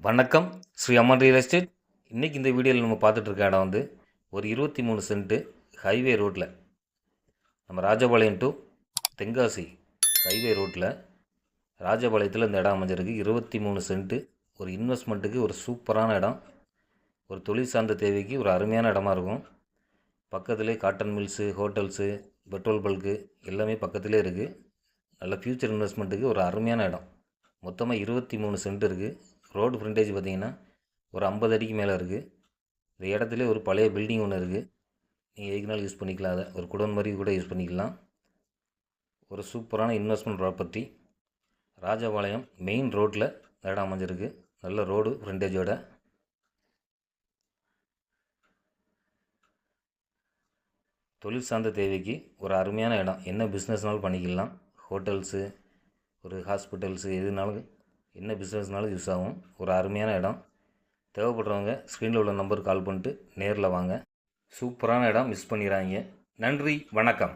வணக்கம். ஸ்ரீ அம்மன் real estate. இன்றைக்கி இந்த வீடியோவில் நம்ம பார்த்துட்ருக்க இடம் வந்து ஒரு 23 சென்ட்டு ஹைவே ரோட்டில், நம்ம ராஜபாளையம் டு தென்காசி ஹைவே ரோட்டில் ராஜபாளையத்தில் இந்த இடம் அமைஞ்சிருக்கு. 23 சென்ட்டு ஒரு இன்வெஸ்ட்மெண்ட்டுக்கு ஒரு சூப்பரான இடம். ஒரு தொழில் சார்ந்த தேவைக்கு ஒரு அருமையான இடமா இருக்கும். பக்கத்துலேயே cotton mills, hotels, petrol bulk எல்லாமே பக்கத்துலேயே இருக்குது. நல்ல ஃப்யூச்சர் இன்வெஸ்ட்மெண்ட்டுக்கு ஒரு அருமையான இடம். மொத்தமாக 23 சென்ட் இருக்குது. ரோடு ஃப்ரண்டேஜ் பார்த்திங்கன்னா ஒரு 50 அடிக்கு மேலே இருக்குது. இந்த இடத்துல ஒரு பழைய பில்டிங் ஒன்று இருக்குது. நீங்கள் எதுக்குனாலும் யூஸ் பண்ணிக்கலாம். அதை ஒரு குடோன் மாதிரி கூட யூஸ் பண்ணிக்கலாம். ஒரு சூப்பரான இன்வெஸ்ட்மெண்ட் ப்ராப்பர்ட்டி. ராஜபாளையம் மெயின் ரோட்டில் இடம் அமைஞ்சிருக்கு. நல்ல ரோடு ஃப்ரண்டேஜோட. தொழில் சார்ந்த தேவைக்கு ஒரு அருமையான இடம். என்ன பிஸ்னஸ்னாலும் பண்ணிக்கலாம். ஹோட்டல்ஸு, ஒரு ஹாஸ்பிட்டல்ஸு, எதுனாலும் என்ன பிஸ்னஸ்னாலும் யூஸ் ஆகும். ஒரு அருமையான இடம். தேவைப்படுறவங்க ஸ்க்ரீனில் உள்ள நம்பருக்கு கால் பண்ணிட்டு நேரில் வாங்க. சூப்பரான இடம், மிஸ் பண்ணிடுறாங்க. நன்றி, வணக்கம்.